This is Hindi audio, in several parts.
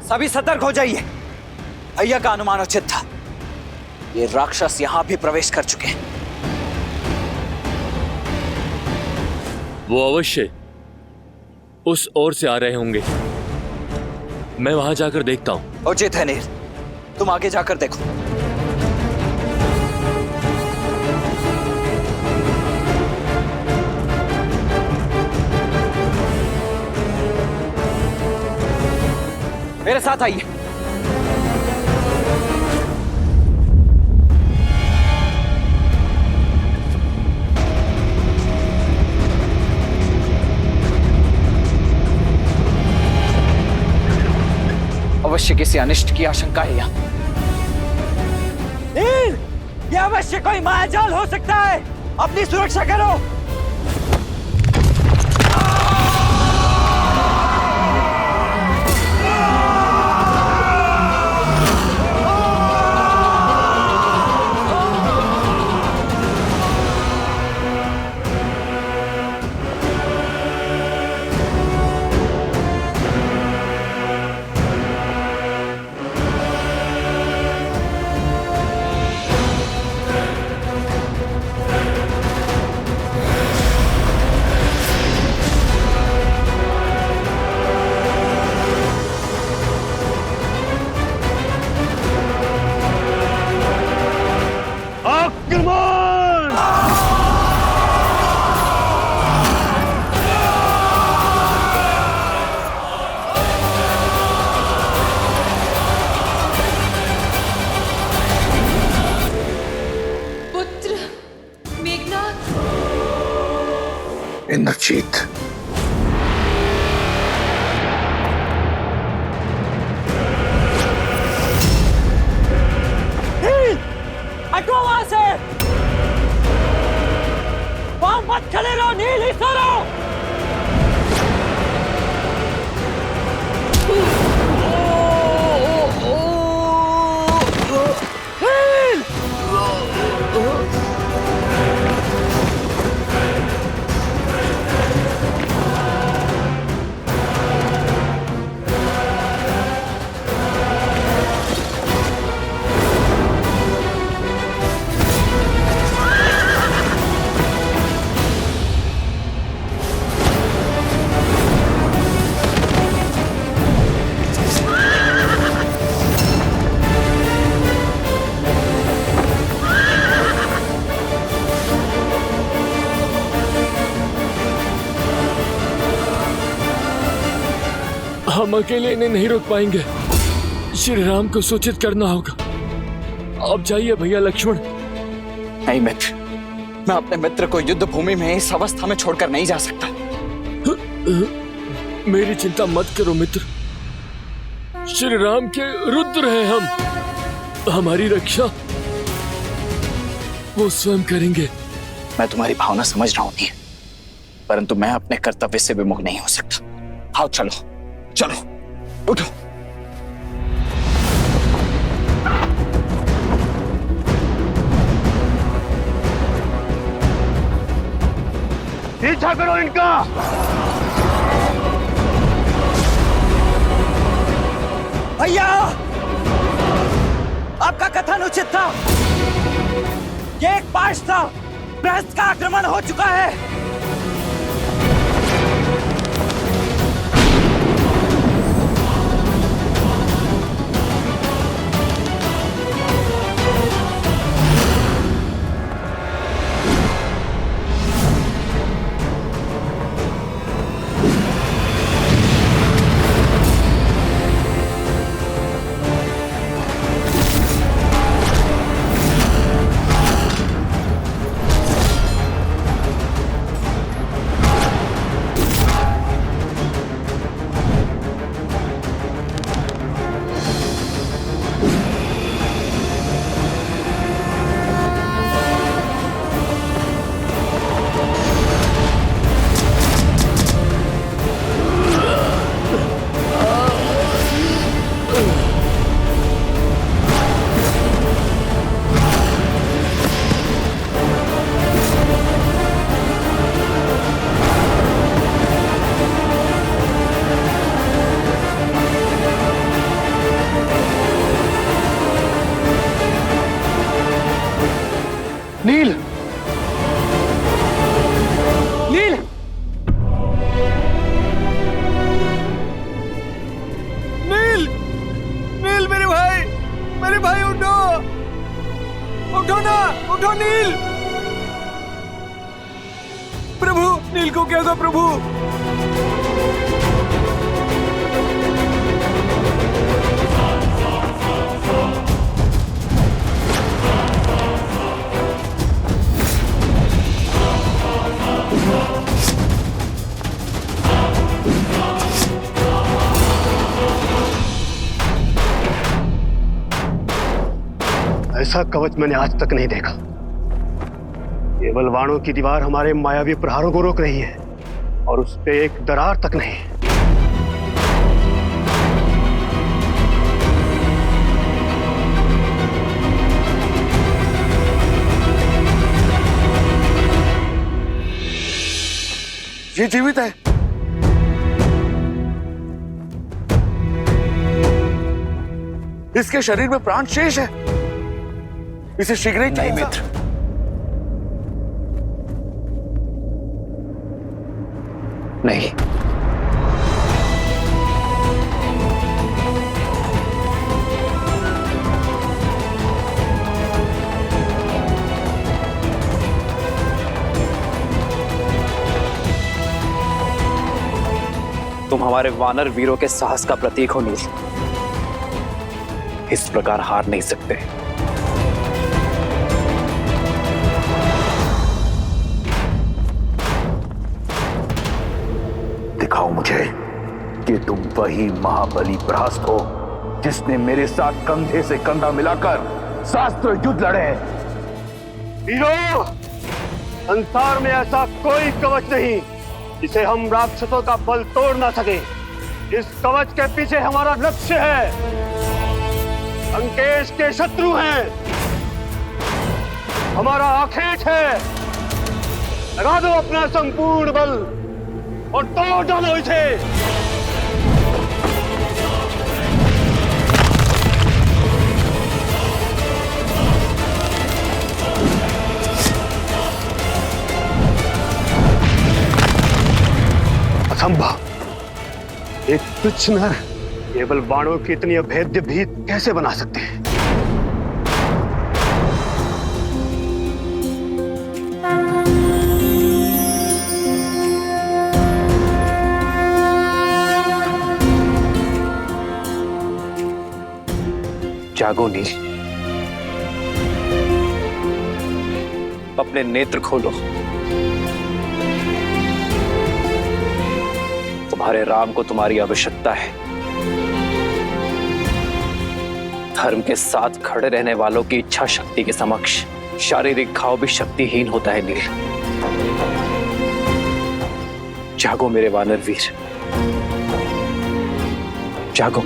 सभी सतर्क हो जाइए। भैया का अनुमान उचित था। ये राक्षस यहां भी प्रवेश कर चुके हैं। वो अवश्य उस ओर से आ रहे होंगे। मैं वहां जाकर देखता हूं। उचित है नीर, तुम आगे जाकर देखो। मेरे साथ आइए। अवश्य किसी अनिष्ट की आशंका है यहाँ। नीर, ये अवश्य कोई मायाजाल हो सकता है। अपनी सुरक्षा करो। इंद्रजीत, हटो वहां से। वहां मत खड़े रहो नील, ही सो रहो। हम अकेले इन्हें नहीं रोक पाएंगे। श्री राम को सूचित करना होगा। आप जाइए भैया लक्ष्मण। नहीं मित्र, मैं अपने मित्र को युद्ध भूमि में इस अवस्था में छोड़कर नहीं जा सकता। मेरी चिंता मत करो मित्र। श्री राम के रुद्र हैं हम। हमारी रक्षा वो स्वयं करेंगे। मैं तुम्हारी भावना समझ रहा हूं नीर, परंतु मैं अपने कर्तव्य से विमुख नहीं हो सकता। आओ चलो चलो, उठो। पीछा करो इनका। भैया, आपका कथन उचित था। ये एक पाश था। प्रहस्त का आक्रमण हो चुका है। उठो नील। प्रभु, नील को क्या हुआ प्रभु? ऐसा कवच मैंने आज तक नहीं देखा। केवल वाणों की दीवार हमारे मायावी प्रहारों को रोक रही है और उस पे एक दरार तक नहीं। ये जीवित है। इसके शरीर में प्राण शेष है। इसे शीघ्र ही नहीं मित्र, नहीं। तुम हमारे वानर वीरों के साहस का प्रतीक हो नील। इस प्रकार हार नहीं सकते। दिखाओ मुझे कि तुम वही महाबली प्रहस्त हो जिसने मेरे साथ कंधे से कंधा मिलाकर शास्त्र युद्ध लड़े। वीरों, संसार में ऐसा कोई कवच नहीं जिसे हम राक्षसों का बल तोड़ ना सके। इस कवच के पीछे हमारा लक्ष्य है। अंकेश के शत्रु हैं, हमारा आखेट है। लगा दो अपना संपूर्ण बल और तोड़ डालो इसे। असंभव। एक तुच्छ नर केवल बाणों की इतनी अभेद्य भीत कैसे बना सकते हैं? जागो नील, अपने नेत्र खोलो। तुम्हारे राम को तुम्हारी आवश्यकता है। धर्म के साथ खड़े रहने वालों की इच्छा शक्ति के समक्ष शारीरिक घाव भी शक्तिहीन होता है नील। जागो मेरे वानर वीर, जागो।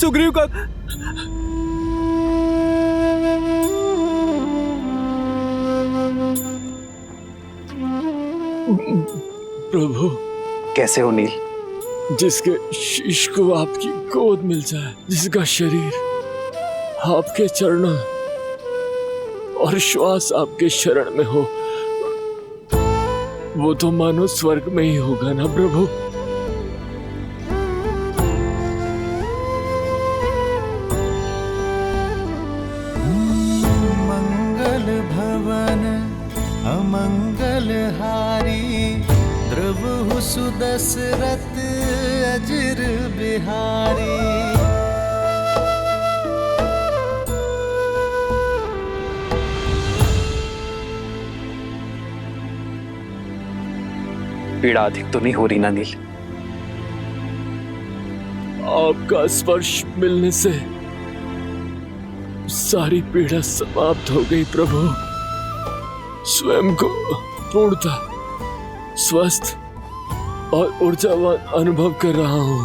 सुग्रीव का प्रभु, कैसे हो नील? जिसके शीश को आपकी गोद मिल जाए, जिसका शरीर आपके चरणों और श्वास आपके शरण में हो, वो तो मानो स्वर्ग में ही होगा ना प्रभु। सुदशरथ अजर बिहारी। पीड़ा अधिक तो नहीं हो रही ना नील? आपका स्पर्श मिलने से सारी पीड़ा समाप्त हो गई प्रभु। स्वयं को पूर्णता स्वस्थ और ऊर्जावान अनुभव कर रहा हूं।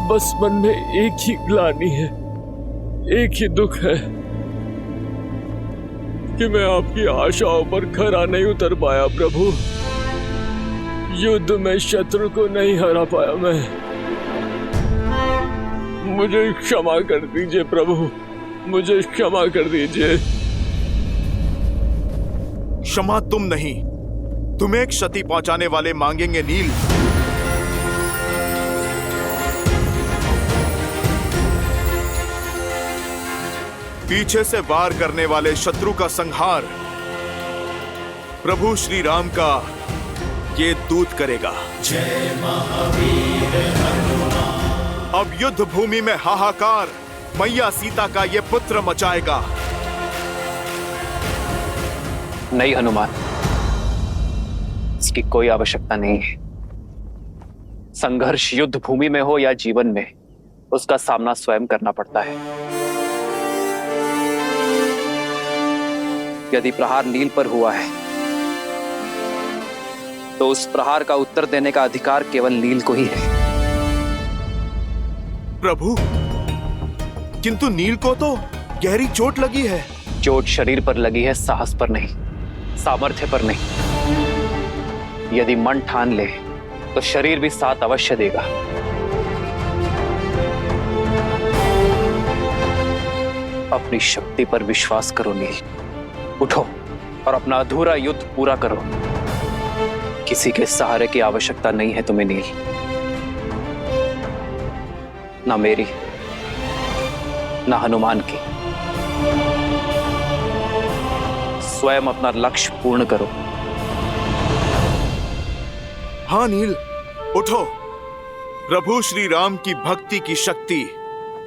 बस मन में एक ही ग्लानि है, एक ही दुख है कि मैं आपकी आशाओं पर खरा नहीं उतर पाया प्रभु। युद्ध में शत्रु को नहीं हरा पाया मैं। मुझे क्षमा कर दीजिए प्रभु। मुझे क्षमा कर दीजिए। क्षमा तुम नहीं, तुम्हें क्षति पहुंचाने वाले मांगेंगे नील। पीछे से वार करने वाले शत्रु का संहार प्रभु श्री राम का ये दूत करेगा। जय महावीर हनुमान। अब युद्ध भूमि में हाहाकार मैया सीता का ये पुत्र मचाएगा। नहीं हनुमान, इसकी कोई आवश्यकता नहीं है। संघर्ष युद्ध भूमि में हो या जीवन में, उसका सामना स्वयं करना पड़ता है। यदि प्रहार नील पर हुआ है तो उस प्रहार का उत्तर देने का अधिकार केवल नील को ही है। प्रभु, किंतु नील को तो गहरी चोट लगी है। चोट शरीर पर लगी है, साहस पर नहीं, सामर्थ्य पर नहीं। यदि मन ठान ले तो शरीर भी साथ अवश्य देगा। अपनी शक्ति पर विश्वास करो नील। उठो और अपना अधूरा युद्ध पूरा करो। किसी के सहारे की आवश्यकता नहीं है तुम्हें नील, ना मेरी ना हनुमान की। स्वयं अपना लक्ष्य पूर्ण करो। हाँ नील, उठो। प्रभु श्री राम की भक्ति की शक्ति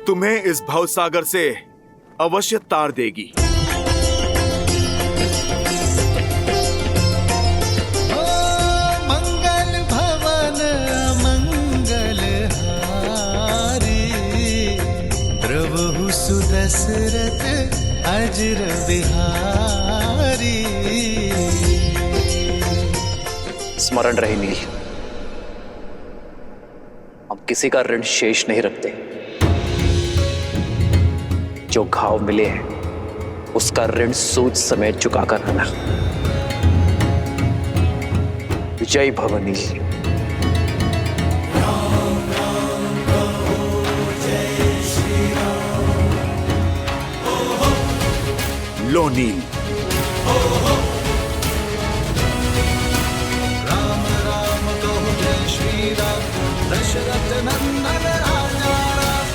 तुम्हें इस भवसागर से अवश्य तार देगी। मंगल भवन मंगल हारी, प्रभु सुदशरथ अजर बिहारी। स्मरण रहे नील, हम किसी का ऋण शेष नहीं रखते। जो घाव मिले हैं उसका ऋण सूद समेत चुकाकर रहना। जय भव नील। लो नील। राम राम कहो जय श्री राम, दशरथ नंदन राजा राम।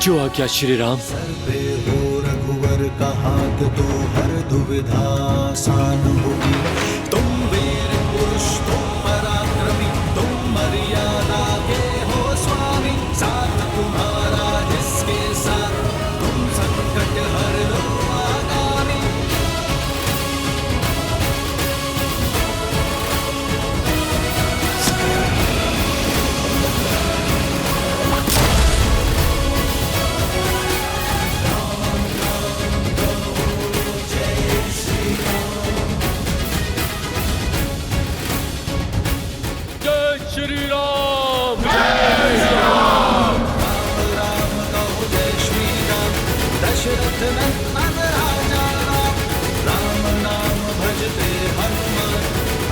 जो आज्ञा श्री राम। सर पे हो रघुवर का हाथ, तो हर दुविधा आसान होगी। तुम वीर पुरुष, तुम पराक्रमी, तुम मर्यादा के हो स्वामी। साथ तुम्हारा जिसके साथ, तुम संकट हर लो आगामी। जय श्री राम। राम कहो जय श्री राम, दशरथ नंदन राजा राम। राम नाम भजते हनुमान,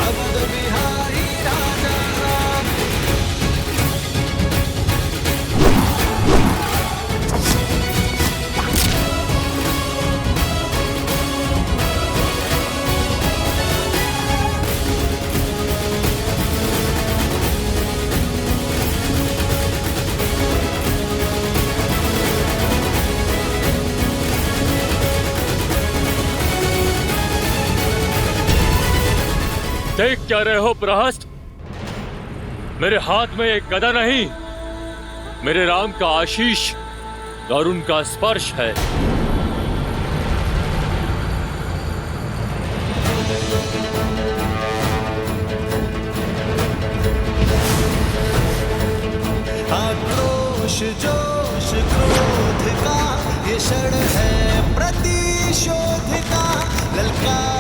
अवध बिहारी राजा राम। देख क्या रहे हो प्रहस्त? मेरे हाथ में एक गदा नहीं, मेरे राम का आशीष और उनका स्पर्श है। आक्रोश जोश क्रोध का ये क्षण है प्रतिशोध का। ललकार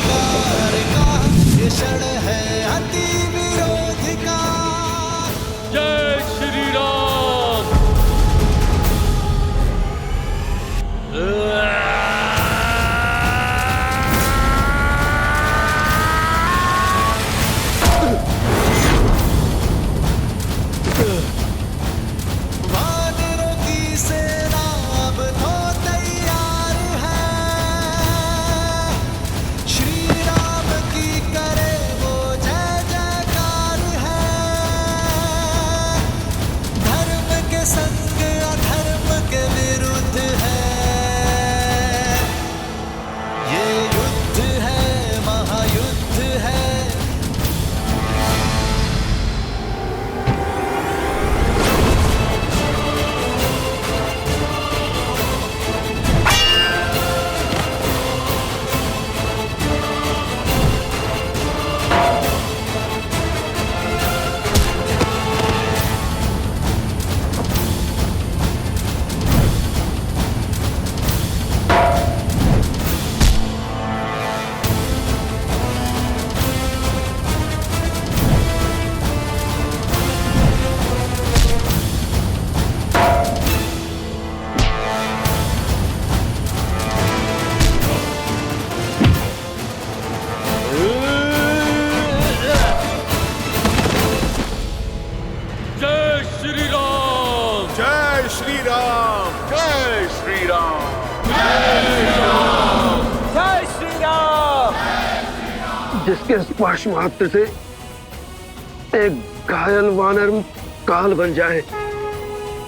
अहंकार का ये क्षण है अति विरोध का। जय श्री राम। जिसके स्पर्श मात्र से एक घायल वानर काल बन जाए,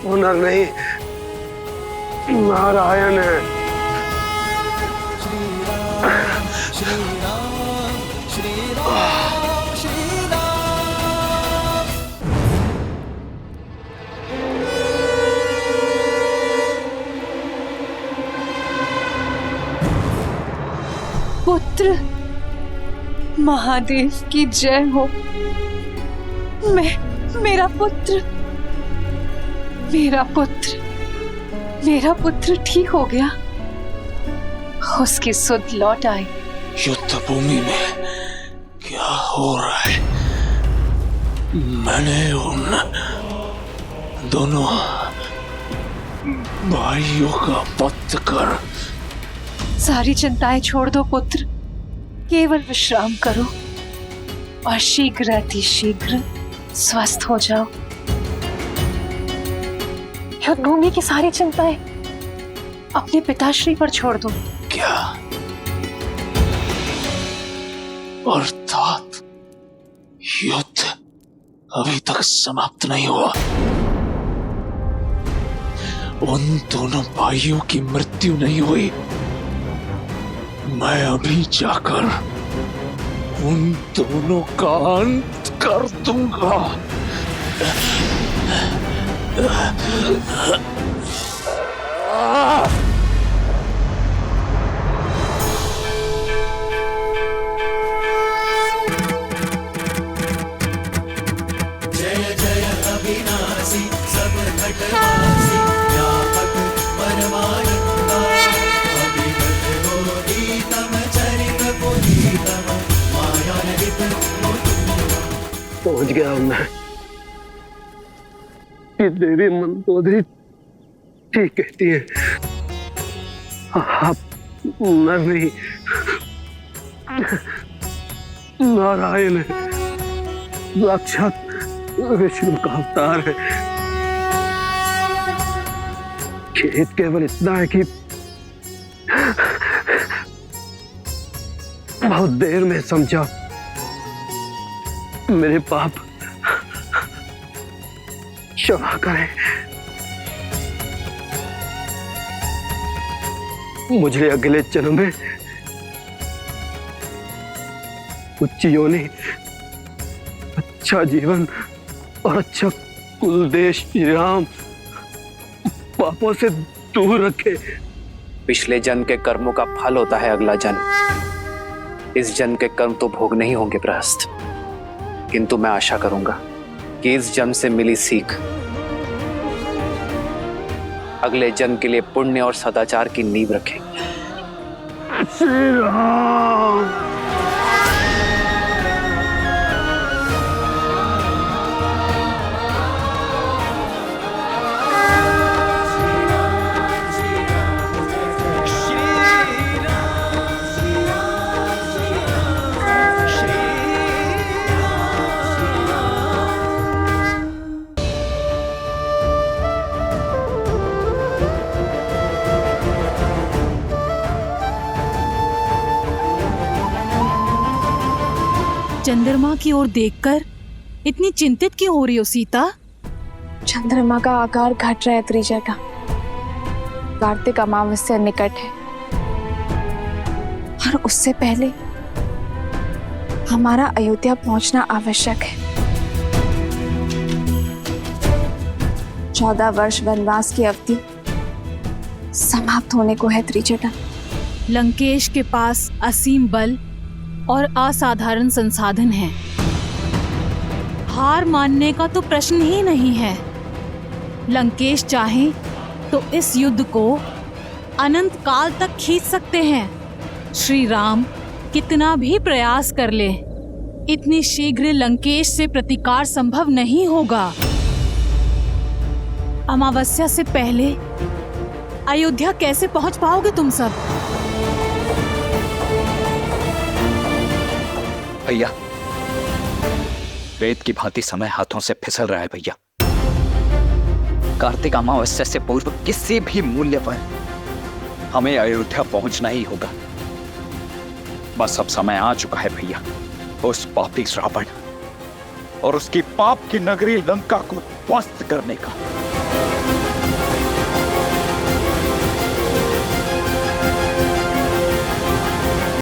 वो नर नहीं नारायण है। श्री राम श्री राम श्री राम। पुत्र महादेव की जय हो। मेरा पुत्र ठीक हो गया। उसकी सुध लौट आई। युद्ध भूमि में क्या हो रहा है? मैंने उन दोनों भाइयों का वध कर। सारी चिंताएं छोड़ दो पुत्र, केवल विश्राम करो और शीघ्र अतिशीघ्र स्वस्थ हो जाओ। युद्ध भूमि की सारी चिंताएं अपने पिताश्री पर छोड़ दो। क्या अर्थात युद्ध अभी तक समाप्त नहीं हुआ? उन दोनों भाइयों की मृत्यु नहीं हुई? मैं अभी जाकर उन दोनों का अंत कर दूंगा। जय जय अविनाशी सब घटवासी व्यापक परमानंदा अभिगत गोदीतम चरित पुनीतम मायान्वित पहुंच गया हूं मैं। कि देवी मंदोदरी ठीक कहती है, आप नर नहीं नारायण है, साक्षात विष्णु का अवतार है। खेद केवल इतना है कि बहुत देर में समझा। मेरे पाप क्षमा करें। मुझे अगले जन्म में उच्च योनि, अच्छा जीवन और अच्छा कुल देश श्री राम पापों से दूर रखे। पिछले जन्म के कर्मों का फल होता है अगला जन्म। इस जन्म के कर्म तो भोग नहीं होंगे प्रहस्त, किंतु मैं आशा करूंगा कि इस जन्म से मिली सीख अगले जन्म के लिए पुण्य और सदाचार की नींव रखेगी। श्री राम। चंद्रमा की ओर देखकर इतनी चिंतित क्यों हो रही हो सीता? चंद्रमा का आकार घट रहा है त्रिजय का। कार्तिक अमावस्या निकट है और उससे पहले हमारा अयोध्या पहुंचना आवश्यक है। 14 वर्ष वनवास की अवधि समाप्त होने को है त्रिजटा। लंकेश के पास असीम बल और असाधारण संसाधन हैं। हार मानने का तो प्रश्न ही नहीं है। लंकेश चाहे तो इस युद्ध को अनंत काल तक खींच सकते हैं। श्री राम कितना भी प्रयास कर ले, इतनी शीघ्र लंकेश से प्रतिकार संभव नहीं होगा। अमावस्या से पहले अयोध्या कैसे पहुंच पाओगे तुम सब? भैया, वेद की भांति समय हाथों से फिसल रहा है भैया। कार्तिक अमावस्या से पूर्व किसी भी मूल्य पर हमें अयोध्या पहुंचना ही होगा। बस अब समय आ चुका है भैया। उस पापी रावण और उसकी पाप की नगरी लंका को ध्वस्त करने का।